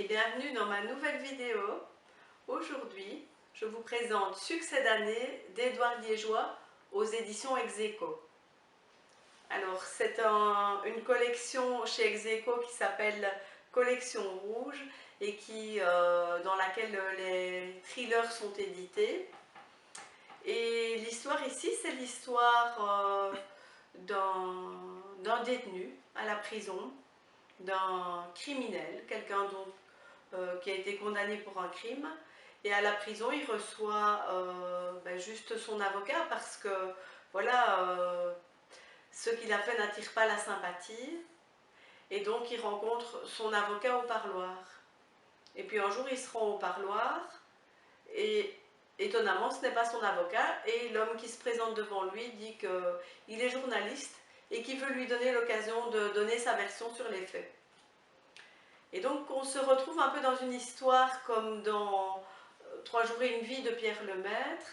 bienvenue dans ma nouvelle vidéo. Aujourd'hui, je vous présente Succès d'année d'Édouard Liégeois aux éditions Ex Aequo. Alors, c'est une collection chez Ex Aequo qui s'appelle Collection Rouge et dans laquelle les thrillers sont édités. Et l'histoire ici, c'est l'histoire d'un détenu à la prison, d'un criminel, quelqu'un qui a été condamné pour un crime. Et à la prison, il reçoit juste son avocat parce que voilà, ce qu'il a fait n'attire pas la sympathie. Et donc, il rencontre son avocat au parloir. Et puis un jour, il se rend au parloir et étonnamment, ce n'est pas son avocat. Et l'homme qui se présente devant lui dit qu'il est journaliste et qu'il veut lui donner l'occasion de donner sa version sur les faits. Et donc on se retrouve un peu dans une histoire comme dans 3 jours et une vie de Pierre Lemaître,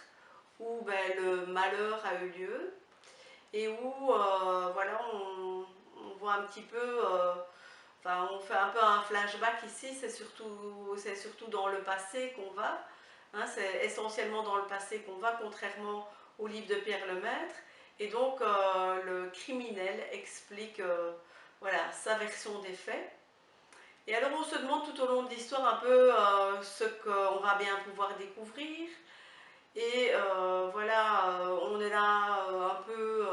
où le malheur a eu lieu et où voilà, on voit un petit peu, on fait un peu un flashback ici, c'est surtout dans le passé qu'on va, hein, c'est essentiellement dans le passé qu'on va, contrairement au livre de Pierre Lemaître. Et donc le criminel explique voilà, sa version des faits. Et alors on se demande tout au long de l'histoire un peu ce qu'on va bien pouvoir découvrir. Et voilà, on est là un peu,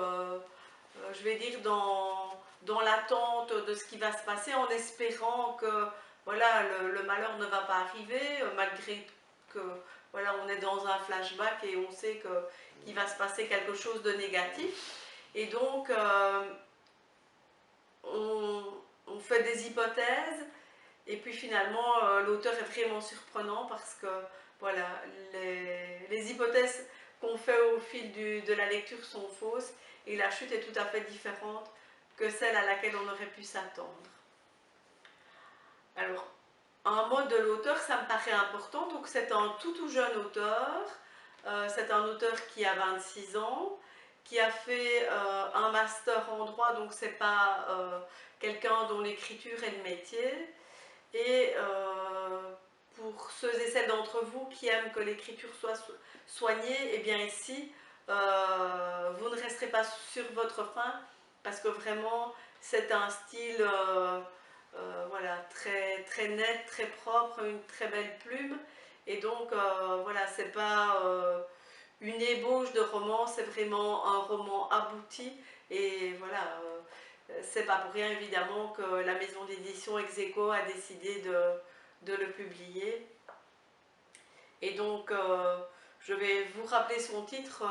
je vais dire, dans l'attente de ce qui va se passer, en espérant que voilà, le malheur ne va pas arriver, malgré que voilà, on est dans un flashback et on sait qu'il va se passer quelque chose de négatif. Et donc, on fait des hypothèses. Et puis finalement, l'auteur est vraiment surprenant parce que voilà, les hypothèses qu'on fait au fil de la lecture sont fausses et la chute est tout à fait différente que celle à laquelle on aurait pu s'attendre. Alors, un mot de l'auteur, ça me paraît important. Donc c'est un tout jeune auteur, c'est un auteur qui a 26 ans, qui a fait un master en droit, donc c'est pas quelqu'un dont l'écriture est le métier. Et pour ceux et celles d'entre vous qui aiment que l'écriture soit soignée, et bien ici, vous ne resterez pas sur votre faim parce que vraiment c'est un style voilà, très net, très propre, une très belle plume. Et donc voilà, c'est pas une ébauche de roman, c'est vraiment un roman abouti. Et voilà, c'est pas pour rien évidemment que la maison d'édition Ex Aequo a décidé de le publier. Et donc je vais vous rappeler son titre.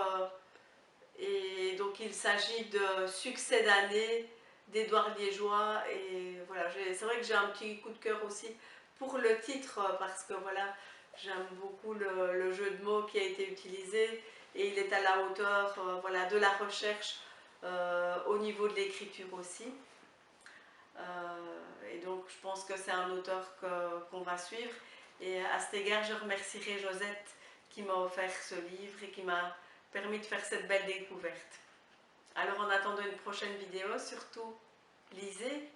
Et donc il s'agit de Succès d'année d'Édouard Liégeois. Et voilà, c'est vrai que j'ai un petit coup de cœur aussi pour le titre parce que voilà, j'aime beaucoup le jeu de mots qui a été utilisé et il est à la hauteur voilà, de la recherche au niveau de l'écriture aussi. Et donc je pense que c'est un auteur qu'on va suivre. Et à cet égard, je remercierai Josette qui m'a offert ce livre et qui m'a permis de faire cette belle découverte. Alors en attendant une prochaine vidéo, surtout lisez.